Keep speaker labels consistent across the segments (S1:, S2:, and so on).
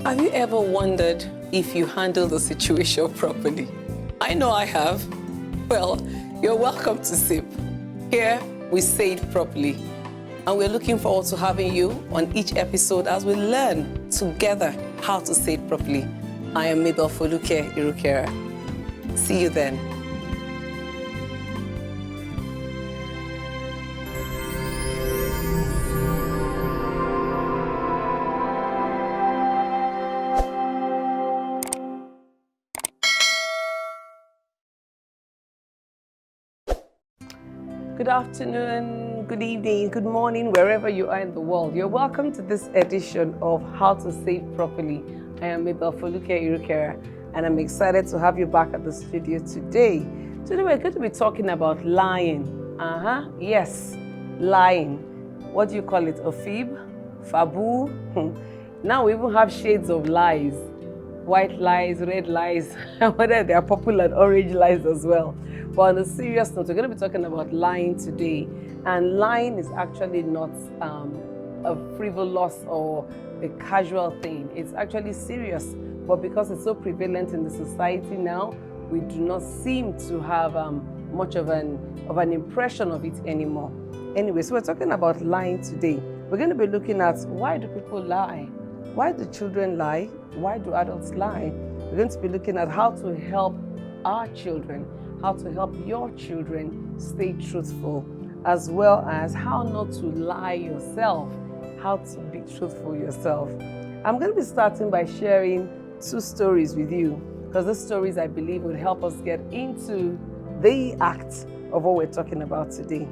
S1: Have you ever wondered if you handle the situation properly? I know I have. Well, you're welcome to SIP. Here, we say it properly. And we're looking forward to having you on each episode as we learn together how to say it properly. I am MABEL FOLUKE IRUKERA. See you then. Good afternoon, good evening, good morning, wherever you are in the world. You're welcome to this edition of How to Say It Properly. I am MABEL FOLUKE IRUKERA, and I'm excited to have you back at the studio today. Today we're going to be talking about lying. Yes, lying. What do you call it? A fib? Fabu? Now we even have shades of lies. White lies, red lies, whether they are purple and orange lies as well. But on a serious note, we're going to be talking about lying today. And lying is actually not a frivolous or a casual thing. It's actually serious. But because it's so prevalent in the society now, we do not seem to have much of an impression of it anymore. Anyway, so we're talking about lying today. We're going to be looking at, why do people lie? Why do children lie? Why do adults lie? We're going to be looking at how to help our children, how to help your children stay truthful, as well as how not to lie yourself, how to be truthful yourself. I'm going to be starting by sharing 2 stories with you, because these stories, I believe, would help us get into the act of what we're talking about today.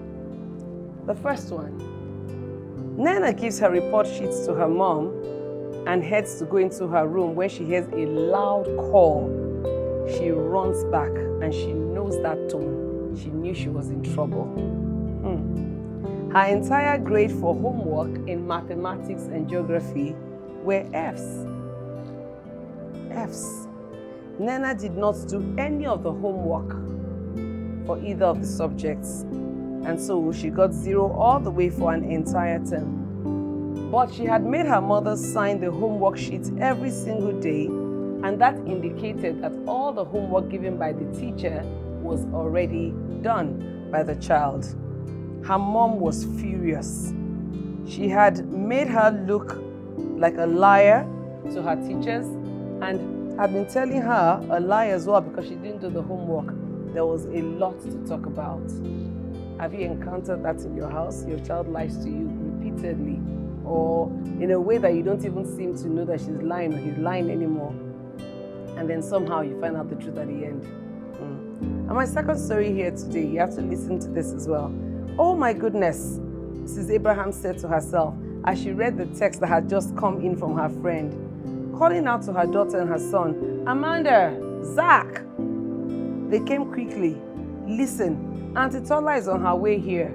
S1: The first one, Nana gives her report sheets to her mom and heads to go into her room when she hears a loud call. She runs back and she knows that tone. She knew she was in trouble. Her entire grade for homework in mathematics and geography were Fs. Nana did not do any of the homework for either of the subjects, and so she got 0 all the way for an entire term. But she had made her mother sign the homework sheets every single day, and that indicated that all the homework given by the teacher was already done by the child. Her mom was furious. She had made her look like a liar to her teachers and had been telling her a lie as well because she didn't do the homework. There was a lot to talk about. Have you encountered that in your house? Your child lies to you repeatedly, or in a way that you don't even seem to know that she's lying or he's lying anymore. And then somehow you find out the truth at the end. And my second story here today, you have to listen to this as well. Oh my goodness, Mrs. Abraham said to herself as she read the text that had just come in from her friend, calling out to her daughter and her son, Amanda, Zach. They came quickly. Listen, Auntie Tola is on her way here.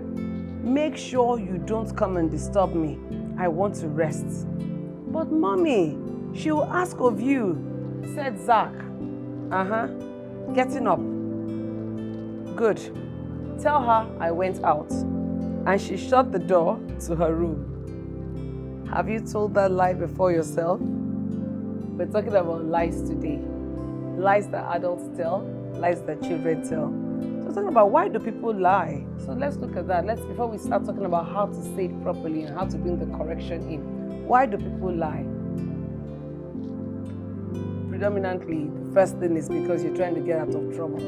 S1: Make sure you don't come and disturb me. I want to rest. But Mommy, she will ask of you, said Zach. Getting up. Good. Tell her I went out. And she shut the door to her room. Have you told that lie before yourself? We're talking about lies today. Lies that adults tell, lies that children tell. So we're talking about, why do people lie? So let's look at that. Before we start talking about how to say it properly and how to bring the correction in. Why do people lie? Predominantly, the first thing is because you're trying to get out of trouble.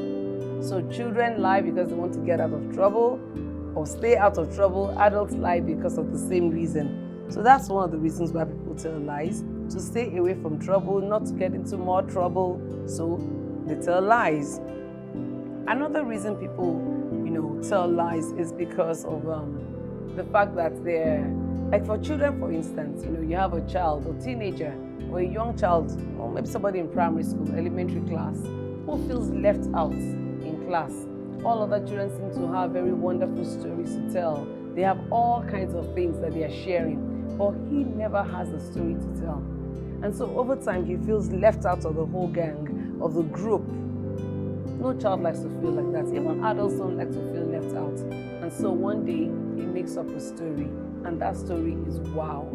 S1: So children lie because they want to get out of trouble or stay out of trouble. Adults lie because of the same reason. So that's one of the reasons why people tell lies, to stay away from trouble, not to get into more trouble. So they tell lies. Another reason people, tell lies is because of the fact that they're, like for children, for instance, you have a child or teenager or a young child, or maybe somebody in primary school, elementary class, who feels left out in class. All other children seem to have very wonderful stories to tell. They have all kinds of things that they are sharing, but he never has a story to tell. And so over time, he feels left out of the whole gang, of the group. No child likes to feel like that. Even adults don't like to feel left out. And so one day, he makes up a story, and that story is wow.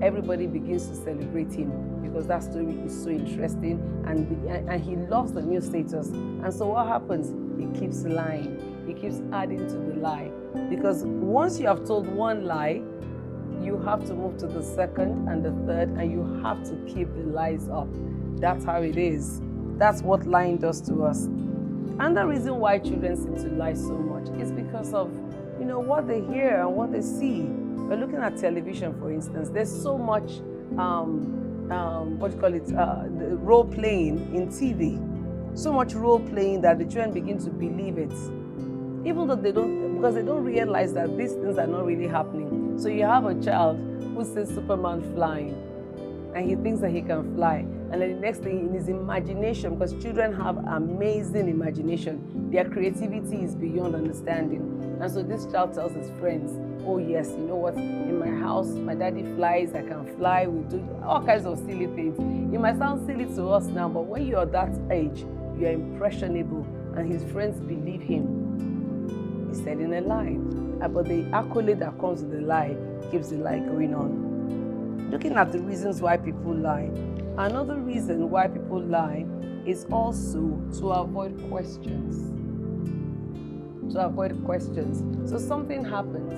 S1: everybody begins to celebrate him because that story is so interesting, and he loves the new status. And so what happens? He keeps lying. He keeps adding to the lie, because once you have told one lie, you have to move to the second and the third, and you have to keep the lies up. That's how it is. That's what lying does to us. And the reason why children seem to lie so much is because of, what they hear and what they see. We're looking at television, for instance. There's so much, role playing in TV. So much role playing that the children begin to believe it, even though because they don't realize that these things are not really happening. So you have a child who sees Superman flying, and he thinks that he can fly. And then the next thing, in his imagination, because children have amazing imagination, their creativity is beyond understanding. And so this child tells his friends, oh yes, you know what, in my house, my daddy flies, I can fly, we do all kinds of silly things. It might sound silly to us now, but when you're that age, you're impressionable, and his friends believe him. He's telling a lie. But the accolade that comes with the lie keeps the lie going on. Looking at the reasons why people lie, another reason why people lie is also to avoid questions. To avoid questions. So something happens.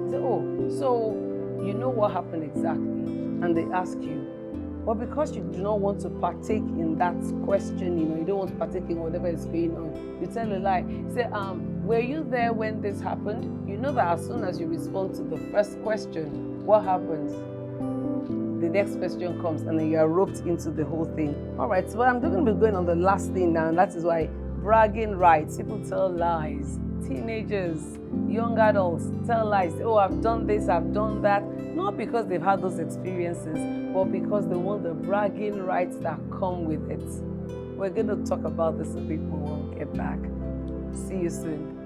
S1: They say, oh, so you know what happened exactly? And they ask you. But because you do not want to partake in that question, you don't want to partake in whatever is going on, you tell a lie. You say, were you there when this happened? You know that as soon as you respond to the first question, what happens? The next question comes, and then you are roped into the whole thing. All right, so I'm going to be going on the last thing now, and that is why bragging rights. People tell lies. Teenagers, young adults tell lies. Oh, I've done this, I've done that. Not because they've had those experiences, but because they want the bragging rights that come with it. We're going to talk about this a bit more when we get back. See you soon.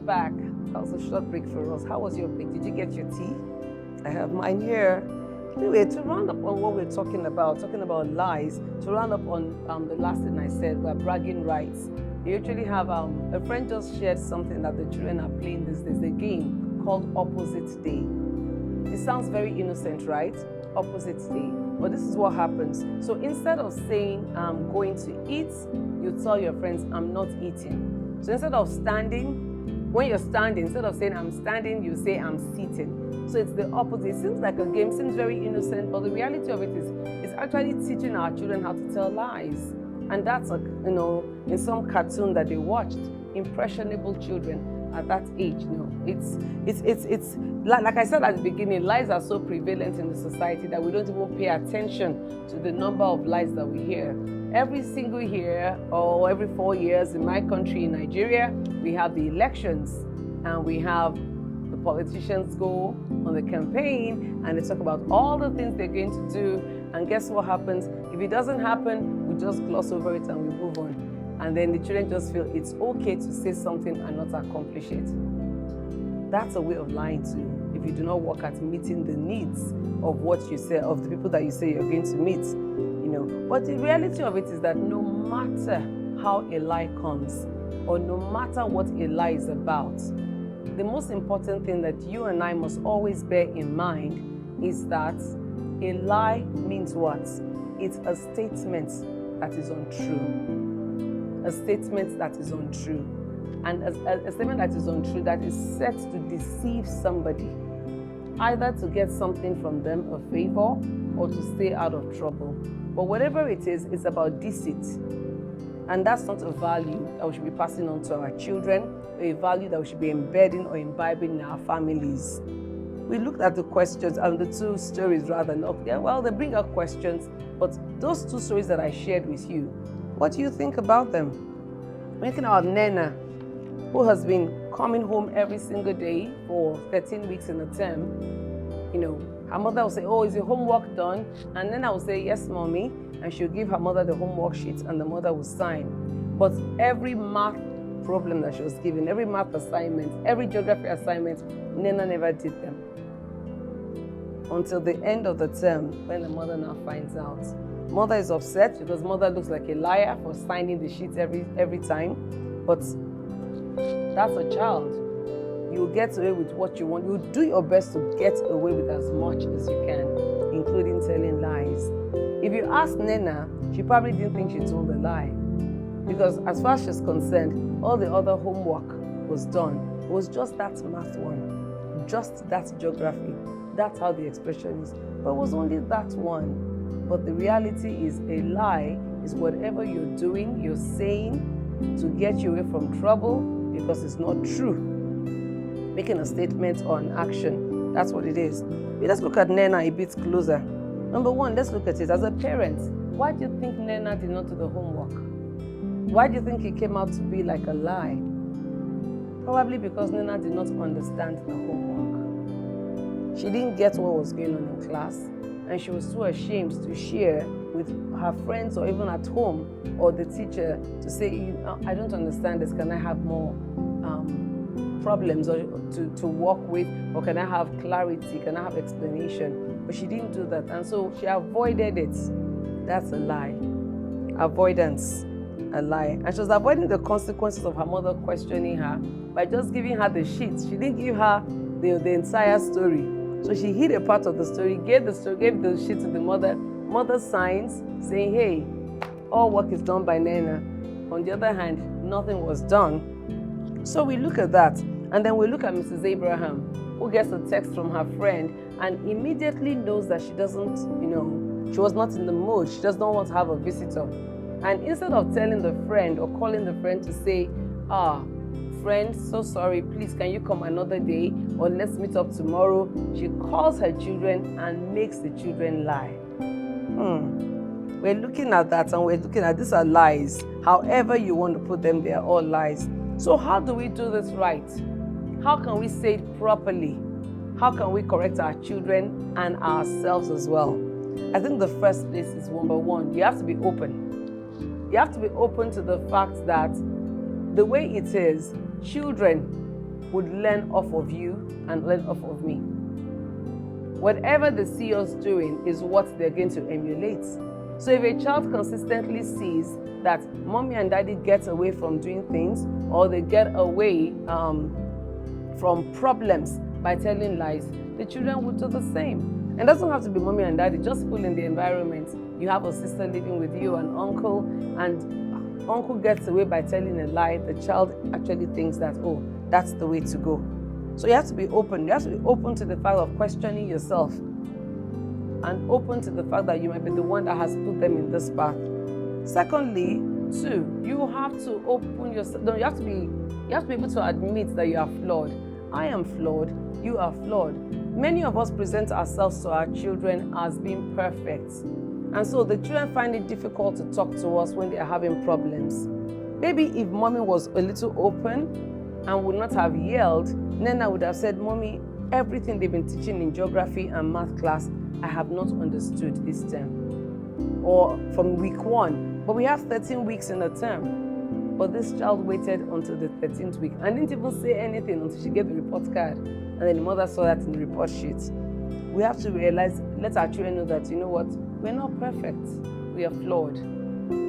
S1: Back. That was a short break for us. How was your break? Did you get your tea? I have mine here. Anyway, to round up on what we're talking about lies, to round up on the last thing I said, we're bragging rights. You actually have, a friend just shared something that the children are playing these days, a game called Opposite Day. It sounds very innocent, right? Opposite Day. But this is what happens. So instead of saying, I'm going to eat, you tell your friends, I'm not eating. So instead of standing, when you're standing, instead of saying I'm standing, you say I'm sitting. So it's the opposite. It seems like a game, seems very innocent, but the reality of it is it's actually teaching our children how to tell lies. And that's, in some cartoon that they watched, impressionable children at that age. It's like I said at the beginning, lies are so prevalent in the society that we don't even pay attention to the number of lies that we hear. Every single year or every 4 years in my country, in Nigeria, we have the elections, and we have the politicians go on the campaign and they talk about all the things they're going to do. And guess what happens? If it doesn't happen, we just gloss over it and we move on. And then the children just feel it's okay to say something and not accomplish it. That's a way of lying too, if you do not work at meeting the needs of what you say, of the people that you say you're going to meet. But the reality of it is that no matter how a lie comes, or no matter what a lie is about, the most important thing that you and I must always bear in mind is that a lie means what? It's a statement that is untrue. A statement that is untrue. And a statement that is untrue that is set to deceive somebody, either to get something from them, a favor, or to stay out of trouble. But whatever it is, it's about deceit. And that's not a value that we should be passing on to our children, or a value that we should be embedding or imbibing in our families. We looked at the questions, and the two stories rather. Well, they bring up questions, but those two stories that I shared with you, what do you think about them? Thinking about Nena, who has been coming home every single day for 13 weeks in a term. Her mother will say, oh, is your homework done? And then I will say, yes, mommy. And she'll give her mother the homework sheet and the mother will sign. But every math problem that she was given, every math assignment, every geography assignment, Nena never did them. until the end of the term when the mother now finds out. Mother is upset because mother looks like a liar for signing the sheet every time. But that's a child. You get away with what you want. You do your best to get away with as much as you can, including telling lies. If you ask Nena, she probably didn't think she told a lie. Because as far as she's concerned, all the other homework was done. It was just that math one, just that geography. That's how the expression is. But it was only that one. But the reality is a lie is whatever you're doing, you're saying to get you away from trouble because it's not true. Making a statement or an action, that's what it is. Let's look at Nena a bit closer. Number one, let's look at it. As a parent, why do you think Nena did not do the homework? Why do you think it came out to be like a lie? Probably because Nena did not understand the homework. She didn't get what was going on in class, and she was too ashamed to share with her friends or even at home or the teacher to say, I don't understand this, can I have more problems or to work with, or can I have clarity, can I have explanation? But she didn't do that, and so she avoided it. That's a lie. Avoidance, a lie. And she was avoiding the consequences of her mother questioning her by just giving her the sheet. She didn't give her the entire story. So she hid a part of the story, gave the sheet to the mother. Mother signs saying, hey, all work is done by Nena. On the other hand, nothing was done. So we look at that. And then we look at Mrs. Abraham, who gets a text from her friend and immediately knows that she doesn't, she was not in the mood. She does not want to have a visitor. And instead of telling the friend or calling the friend to say, friend, so sorry, please can you come another day or let's meet up tomorrow, she calls her children and makes the children lie. We're looking at that and we're looking at these are lies. However you want to put them, they are all lies. So how do we do this right? How can we say it properly? How can we correct our children and ourselves as well? I think the first place is number one, you have to be open. You have to be open to the fact that the way it is, children would learn off of you and learn off of me. Whatever they see us doing is what they're going to emulate. So if a child consistently sees that mommy and daddy get away from doing things, or they get away from problems by telling lies, the children would do the same. And it doesn't have to be mommy and daddy, just people in the environment. You have a sister living with you, an uncle, and uncle gets away by telling a lie. The child actually thinks that, oh, that's the way to go. So you have to be open. You have to be open to the fact of questioning yourself and open to the fact that you might be the one that has put them in this path. Secondly, two, you have to open yourself. No, you have to be able to admit that you are flawed. I am flawed. You are flawed. Many of us present ourselves to our children as being perfect. And so the children find it difficult to talk to us when they are having problems. Maybe if mommy was a little open and would not have yelled, Nena would have said, Mommy, everything they've been teaching in geography and math class, I have not understood this term. Or from week 1. But we have 13 weeks in a term. But this child waited until the 13th week and didn't even say anything until she gave the report card. And then the mother saw that in the report sheet. We have to realize, let our children know that, you know what, we're not perfect. We are flawed.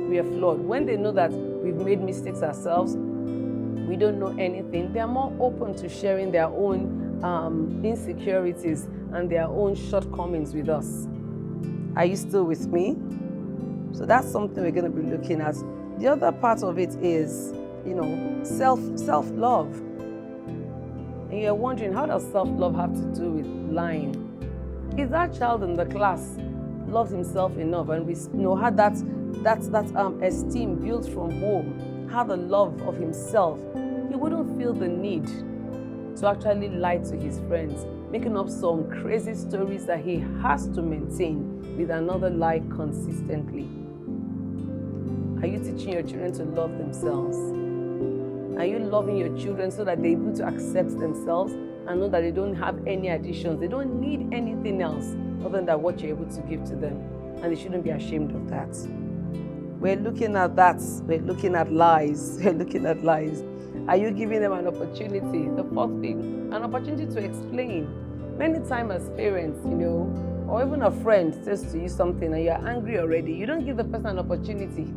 S1: We are flawed. When they know that we've made mistakes ourselves, we don't know anything, they are more open to sharing their own insecurities and their own shortcomings with us. Are you still with me? So that's something we're going to be looking at. The other part of it is, self-love. And you're wondering, how does self-love have to do with lying? If that child in the class loved himself enough and had that esteem built from home, had the love of himself, he wouldn't feel the need to actually lie to his friends, making up some crazy stories that he has to maintain with another lie consistently. Are you teaching your children to love themselves? Are you loving your children so that they're able to accept themselves and know that they don't have any additions? They don't need anything else other than what you're able to give to them. And they shouldn't be ashamed of that. We're looking at that. We're looking at lies. We're looking at lies. Are you giving them an opportunity? The fourth thing, an opportunity to explain. Many times as parents, or even a friend says to you something and you're angry already, you don't give the person an opportunity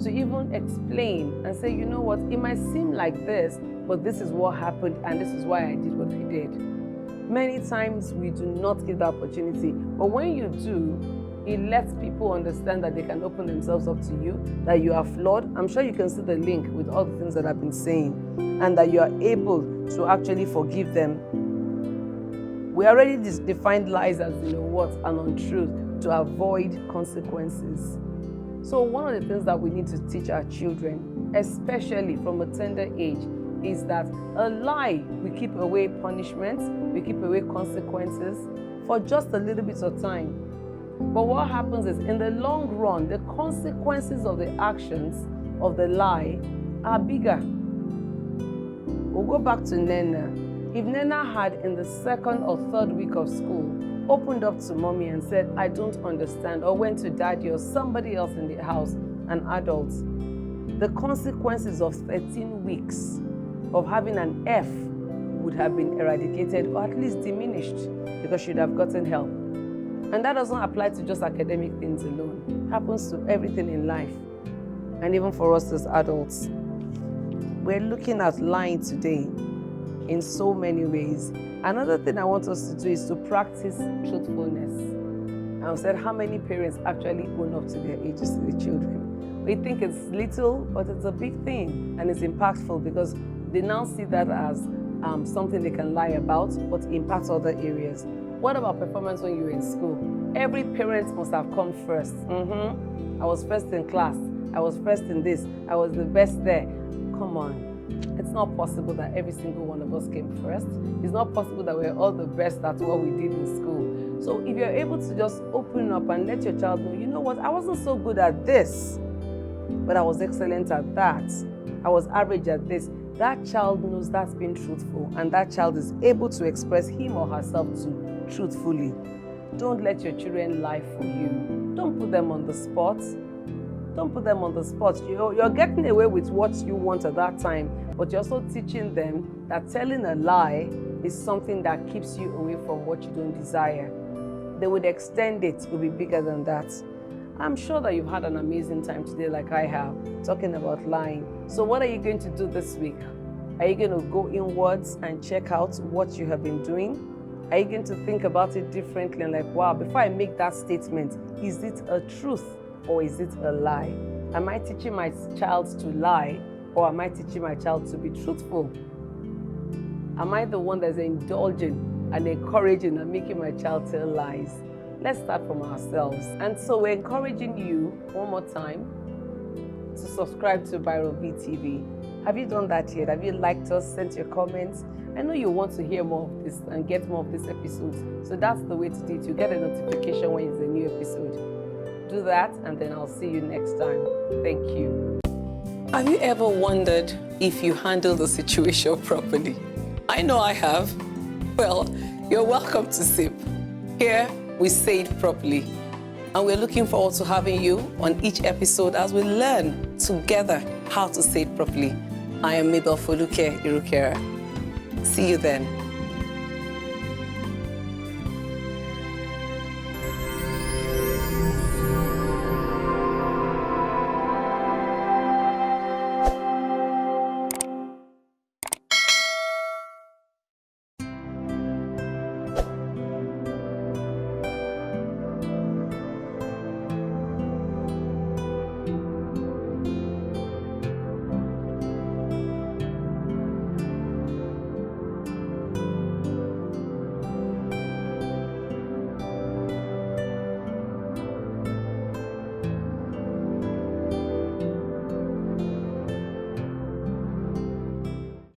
S1: to even explain and say, you know what, it might seem like this, but this is what happened and this is why I did what I did. Many times we do not give the opportunity, but when you do, it lets people understand that they can open themselves up to you, that you are flawed. I'm sure you can see the link with all the things that I've been saying, and that you are able to actually forgive them. We already defined lies as what an untruth to avoid consequences. So one of the things that we need to teach our children, especially from a tender age, is that a lie, we keep away punishment, we keep away consequences for just a little bit of time. But what happens is, in the long run, the consequences of the actions of the lie are bigger. We'll go back to Nena. If Nena had, in the 2nd or 3rd week of school, opened up to mommy and said, I don't understand, or went to daddy or somebody else in the house, an adult, the consequences of 13 weeks of having an F would have been eradicated or at least diminished, because she'd have gotten help. And that doesn't apply to just academic things alone. It happens to everything in life, and even for us as adults. We're looking at lying today in so many ways. Another thing I want us to do is to practice truthfulness. I said, how many parents actually own up to their ages to their children? We think it's little, but it's a big thing, and it's impactful because they now see that as something they can lie about, but impacts other areas. What about performance when you were in school? Every parent must have come first. I was first in class. I was first in this. I was the best there. Come on. It's not possible that every single one of us came first. It's not possible that we're all the best at what we did in school. So if you're able to just open up and let your child know, you know what, I wasn't so good at this, but I was excellent at that. I was average at this. That child knows that's being truthful, and that child is able to express him or herself to truthfully. Don't let your children lie for you. Don't put them on the spot. Don't put them on the spot. You're getting away with what you want at that time, but you're also teaching them that telling a lie is something that keeps you away from what you don't desire. They would extend it to be bigger than that. I'm sure that you've had an amazing time today, like I have, talking about lying. So what are you going to do this week? Are you going to go inwards and check out what you have been doing? Are you going to think about it differently and like, wow, before I make that statement, is it a truth or is it a lie? Am I teaching my child to lie, or am I teaching my child to be truthful? Am I the one that's indulging and encouraging and making my child tell lies? Let's start from ourselves. And so we're encouraging you one more time to subscribe to Byronbee TV. Have you done that yet? Have you liked us, sent your comments? I know you want to hear more of this and get more of these episodes. So that's the way to do it. You get a notification when it's a new episode. Do that, and then I'll see you next time. Thank you. Have you ever wondered if you handle the situation properly? I know I have. Well, you're welcome to SIP. Here, we say it properly. And we're looking forward to having you on each episode as we learn together how to say it properly. I am MABEL FOLUKE IRUKERA. See you then.